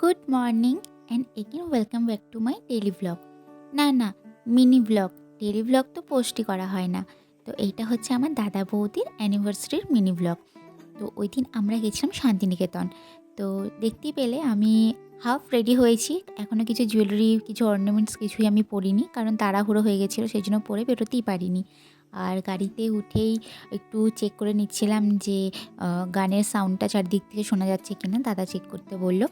Good morning and again welcome back to my daily vlog. না, mini vlog. Daily vlog তো পোস্টই করা হয় না। তো এইটা হচ্ছে আমার দাদা বৌদির অ্যানিভার্সারির মিনি ভ্লগ। তো ওই দিন আমরা গেছিলাম শান্তিনিকেতন। তো দেখতেই পেলে আমি হাফ রেডি হয়েছি। এখনও কিছু জুয়েলারি, কিছু অর্নামেন্টস কিছুই আমি পরিনি, কারণ তাড়াহুড়ো হয়ে গেছিলো, সেই জন্য পরে বেরোতেই পারিনি। আর গাড়িতে উঠেই একটু চেক করে নিচ্ছিলাম যে গানের সাউন্ডটা চারদিক থেকে শোনা যাচ্ছে কিনা, দাদা চেক করতে বলল।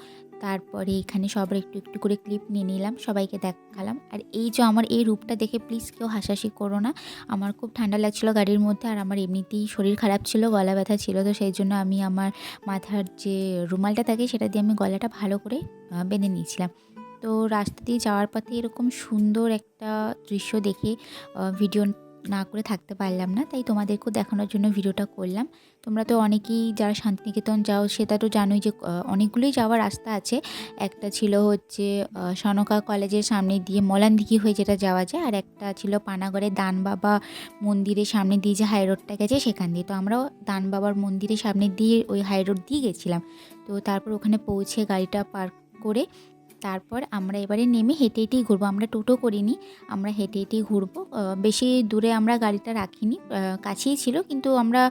তারপরে এখানে সবার একটু একটু করে ক্লিপ নিয়ে নিলাম, সবাইকে দেখালাম। আর এই যে আমার এই রূপটা দেখে প্লিজ কেউ হাসাহাসি করো না। আমার খুব ঠান্ডা লাগছিলো গাড়ির মধ্যে, আর আমার এমনিতেই শরীর খারাপ ছিল, গলা ব্যথা ছিল। তো সেই জন্য আমি আমার মাথার যে রুমালটা থাকে সেটা দিয়ে আমি গলাটা ভালো করে বেঁধে নিয়েছিলাম। তো রাস্তা দিয়ে যাওয়ার পথে এরকম সুন্দর একটা দৃশ্য দেখে ভিডিও না করে থাকতে পারলাম না, তাই তোমাদেরকেও দেখানোর জন্য ভিডিওটা করলাম। তোমরা তো অনেকেই যারা শান্তিনিকেতন যাও সেটা তো জানোই যে অনেকগুলোই যাওয়ার রাস্তা আছে। একটা ছিল হচ্ছে সনকা কলেজের সামনে দিয়ে মলানদিঘি হয়ে যেটা যাওয়া যায়, আর একটা ছিল পানাগড়ের দান বাবা মন্দিরের সামনে দিয়ে যে হাই রোডটা গেছে সেখান দিয়ে। তো আমরাও দান বাবার মন্দিরের সামনে দিয়ে ওই হাই রোড দিয়ে গেছিলাম। তো তারপর ওখানে পৌঁছে গাড়িটা পার্ক করে তারপর আমরা এবারে নেমে হেঁটে হেঁটেই ঘুরবো। আমরা টোটো করিনি, আমরা হেঁটে হেঁটেই ঘুরবো। বেশি দূরে আমরা গাড়িটা রাখিনি, কাছেই ছিল, কিন্তু আমরা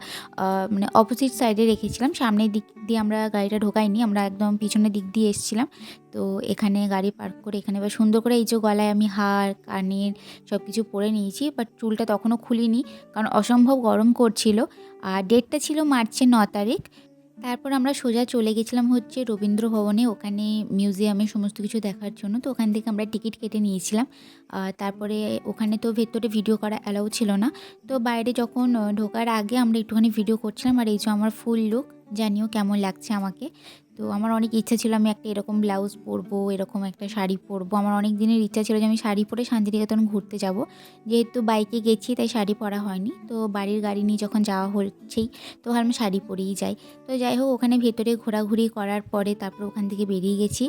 মানে অপোজিট সাইডে রেখেছিলাম, সামনের দিক দিয়ে আমরা গাড়িটা ঢোকাইনি, আমরা একদম পিছনের দিক দিয়ে এসেছিলাম। তো এখানে গাড়ি পার্ক করে এখানে এবার সুন্দর করে এই যে গলায় আমি হার কানের সব কিছু পরে নিয়েছি, বাট চুলটা তখনও খুলিনি কারণ অসম্ভব গরম করছিল। আর ডেটটা ছিল মার্চের 9 তারিখ। তারপর আমরা সোজা চলে গেছিলাম হচ্ছে রবীন্দ্র ভবনে, ওখানে মিউজিয়ামে সমস্ত কিছু দেখার জন্য। তো ওখান থেকে আমরা টিকিট কেটে নিয়েছিলাম। তারপরে ওখানে তো ভেতরে ভিডিও করা অ্যালাউ ছিল না। তো বাইরে যখন ঢোকার আগে আমরা একটুখানি ভিডিও করছিলাম। আর এই যে আমার ফুল লুক, জানিও কেমন লাগছে আমাকে। তো আমার অনেক ইচ্ছা ছিল আমি একটা এরকম ব্লাউজ পরবো, এরকম একটা শাড়ি পরবো। আমার অনেক দিনের ইচ্ছা ছিল যে আমি শাড়ি পরে শান্তিনিকেতন ঘুরতে যাব। যেহেতু বাইকে গেছি তাই শাড়ি পরা হয়নি, তো বাড়ির গাড়ি নিয়ে যখন যাওয়া হচ্ছেই তো আমি শাড়ি পরেই যাই। তো যাই হোক, ওখানে ভেতরে ঘোরাঘুরি করার পরে তারপর ওখান থেকে বেরিয়ে গেছি।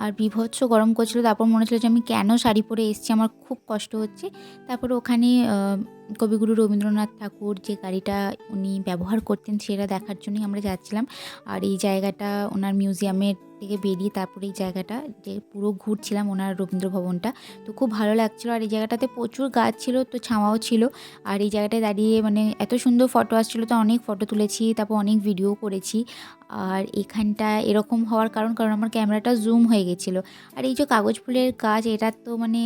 আর বীভৎস গরম করছিল, তারপর মনে হচ্ছিল যে আমি কেন শাড়ি পরে এসেছি, আমার খুব কষ্ট হচ্ছে। তারপর ওখানে কবিগুরু রবীন্দ্রনাথ ঠাকুর যে গাড়িটা উনি ব্যবহার করতেন সেটা দেখার জন্যই আমরা যাচ্ছিলাম। আর এই জায়গাটা ওনার মিউজিয়ামের থেকে বেরিয়ে তারপরে এই জায়গাটা যে পুরো ঘুরছিলাম ওনার রবীন্দ্র ভবনটা। তো খুব ভালো লাগছিলো। আর এই জায়গাটাতে প্রচুর গাছ ছিল, তো ছাওয়াও ছিল। আর এই জায়গাটায় দাঁড়িয়ে মানে এত সুন্দর ফটো আসছিলো, তো অনেক ফটো তুলেছি, তারপর অনেক ভিডিও করেছি। আর এখানটা এরকম হওয়ার কারণ আমার ক্যামেরাটা জুম হয়ে গেছিলো। আর এই যে কাগজ ফুলের গাছ, এটা তো মানে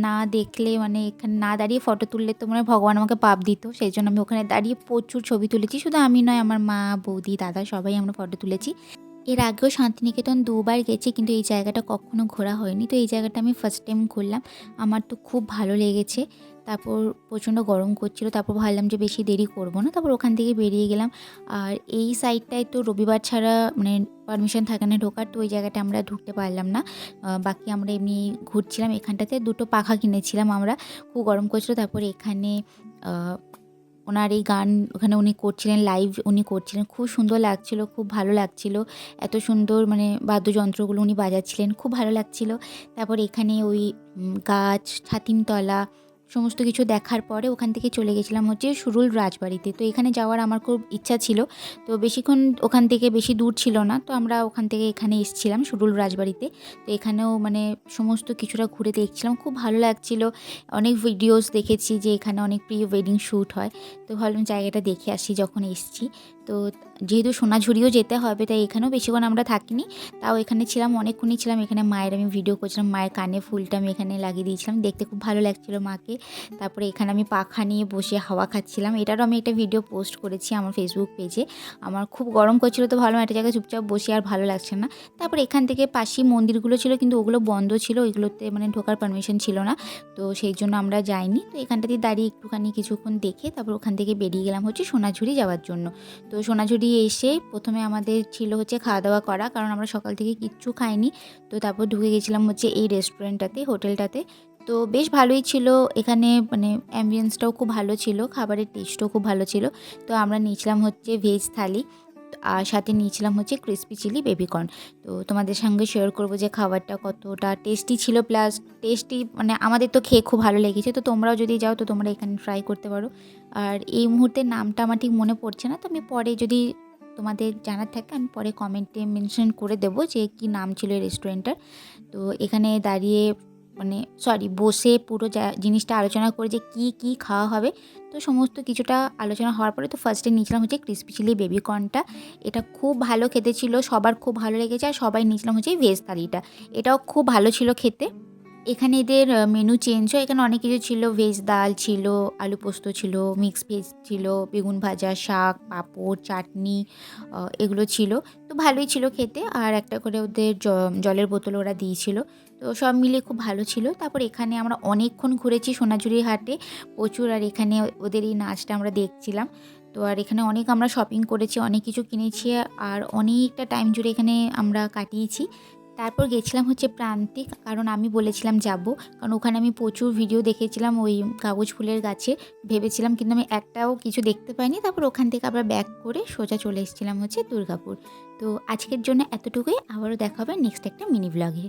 না দেখলে, মানে এখানে না দাঁড়িয়ে ফটো তুললে তো মানে ভগবান আমাকে পাপ দিত। সেই জন্য আমি ওখানে দাঁড়িয়ে প্রচুর ছবি তুলেছি। শুধু আমি নয়, আমার মা, বৌদি, দাদা সবাই আমরা ফটো তুলেছি। এর আগেও শান্তিনিকেতন ২ বার গেছি, কিন্তু এই জায়গাটা কখনো ঘোরা হয়নি। তো এই জায়গাটা আমি ফার্স্ট টাইম ঘুরলাম। আমার তো খুব ভালো লেগেছে। তারপর প্রচণ্ড গরম করছিল, তারপর ভাবলাম যে বেশি দেরি করব না। তারপর ওখান থেকে বেরিয়ে গেলাম। আর এই সাইডটায় তো রবিবার ছাড়া মানে পারমিশন থাকে না ঢোকার, তো ওই জায়গাটা আমরা ঢুকতে পারলাম না। বাকি আমরা এমনি ঘুরছিলাম। এখানটাতে ২ টো পাখা কিনেছিলাম আমরা। খুব গরম করছিল। তারপরে এখানে আ ওনার এই গান ওখানে উনি করছিলেন, লাইভ উনি করছিলেন। খুব সুন্দর লাগছিল, খুব ভালো লাগছিল। এত সুন্দর মানে বাদ্যযন্ত্রগুলো উনি বাজাচ্ছিলেন, খুব ভালো লাগছিল। তারপর এখানে ওই গাছ, ছাতিমতলা সমস্ত কিছু দেখার পরে ওখান থেকে চলে গেছিলাম হচ্ছে সুরুল রাজবাড়িতে। তো এখানে যাওয়ার আমার খুব ইচ্ছা ছিল। তো বেশিক্ষণ ওখান থেকে বেশি দূর ছিল না। তো আমরা ওখান থেকে এখানে এসেছিলাম সুরুল রাজবাড়িতে। তো এখানেও মানে সমস্ত কিছুটা ঘুরে দেখছিলাম, খুব ভালো লাগছিল। অনেক ভিডিওস দেখেছি যে এখানে অনেক প্রি ওয়েডিং শ্যুট হয়। তো ভাবলাম জায়গাটা দেখে আসি যখন এসেছি। তো যেহেতু সোনাঝুরিও যেতে হবে, তাই এখানেও বেশিক্ষণ আমরা থাকিনি। তাও এখানে ছিলাম, অনেকক্ষণই ছিলাম। এখানে মায়ের আমি ভিডিও করছিলাম, মায়ের কানে ফুলটা আমি এখানে লাগিয়ে দিয়েছিলাম, দেখতে খুব ভালো লাগছিলো মাকে। তারপরে এখানে আমি পাখা নিয়ে বসে হাওয়া খাচ্ছিলাম। এটারও আমি একটা ভিডিও পোস্ট করেছি আমার ফেসবুক পেজে। আমার খুব গরম করছিল, তো ভাবলাম একটা জায়গায় চুপচাপ বসে, আর ভালো লাগছে না। তারপর এখান থেকে পাশেই মন্দিরগুলো ছিল, কিন্তু ওগুলো বন্ধ ছিল, ওইগুলোতে মানে ঢোকার পারমিশন ছিল না। তো সেই জন্য আমরা যাইনি। তো এখানটাতে দাঁড়িয়ে একটুখানি কিছুক্ষণ দেখে তারপর ওখান থেকে বেরিয়ে গেলাম হচ্ছে সোনাঝুরি যাওয়ার জন্য। তো সোনাঝুরি এসে প্রথমে আমাদের ছিল হচ্ছে খাওয়া দাওয়া করা, কারণ আমরা সকাল থেকে কিচ্ছু খাইনি। তো তারপর ঢুকে গেছিলাম হচ্ছে এই রেস্টুরেন্টটাতে, হোটেলটাতে। তো বেশ ভালোই ছিল এখানে, মানে অ্যাম্বিয়েন্সটাও খুব ভালো ছিল, খাবারের টেস্টও খুব ভালো ছিল। তো আমরা নিয়েছিলাম হচ্ছে ভেজ থালি, আর সাথে নিয়েছিলাম হচ্ছে ক্রিসপি চিলি বেবিকর্ন। তো তোমাদের সঙ্গে শেয়ার করব যে খাবারটা কতটা টেস্টি ছিল, প্লাস টেস্টি মানে আমাদের তো খেয়ে খুব ভালো লেগেছে। তো তোমরাও যদি যাও তো তোমরা এখানে ট্রাই করতে পারো। আর এই মুহূর্তে নামটা আমার ঠিক মনে পড়ছে না, তো আমি পরে যদি তোমাদের জানার থাকে আমি পরে কমেন্টে মেনশন করে দেবো যে কী নাম ছিল এই রেস্টুরেন্টটার। তো এখানে দাঁড়িয়ে বসে পুরো জিনিসটা আলোচনা করে যে কী খাওয়া হবে। তো সমস্ত কিছুটা আলোচনা হওয়ার পরে তো ফার্স্টে নিয়েছিলাম হচ্ছে ক্রিসপি চিলি বেবি কর্নটা। এটা খুব ভালো খেতে ছিল, সবার খুব ভালো লেগেছে। আর সবাই নিয়েছিলাম হচ্ছে ভেজ থালিটা, এটাও খুব ভালো ছিল খেতে। এখানে এদের মেনু চেঞ্জ হয়, এখানে অনেক কিছু ছিল, ভেজ ডাল ছিল, আলু পোস্ত ছিল, মিক্স ভেজ ছিল, বেগুন ভাজা, শাক, পাঁপড়, চাটনি, এগুলো ছিল। তো ভালোই ছিল খেতে। আর একটা করে ওদের জলের বোতল ওরা দিয়েছিল। তো সব মিলিয়ে খুব ভালো ছিল। তারপর এখানে আমরা অনেকক্ষণ ঘুরেছি সোনাঝুরির হাটে প্রচুর। আর এখানে ওদের এই নাচটা আমরা দেখছিলাম। তো আর এখানে অনেক আমরা শপিং করেছি, অনেক কিছু কিনেছি। আর অনেকটা টাইম জুড়ে এখানে আমরা কাটিয়েছি। তারপর গেছিলাম হচ্ছে প্রান্তিক, কারণ আমি বলেছিলাম যাব, কারণ ওখানে আমি প্রচুর ভিডিও দেখেছিলাম ওই কাগজ ফুলের গাছে, ভেবেছিলাম, কিন্তু আমি একটাও কিছু দেখতে পাইনি। তারপর ওখান থেকে আবার ব্যাক করে সোজা চলে এসেছিলাম হচ্ছে দুর্গাপুর। তো আজকের জন্য এতটুকুই, আবারও দেখা হবে নেক্সট একটা মিনি ব্লগে।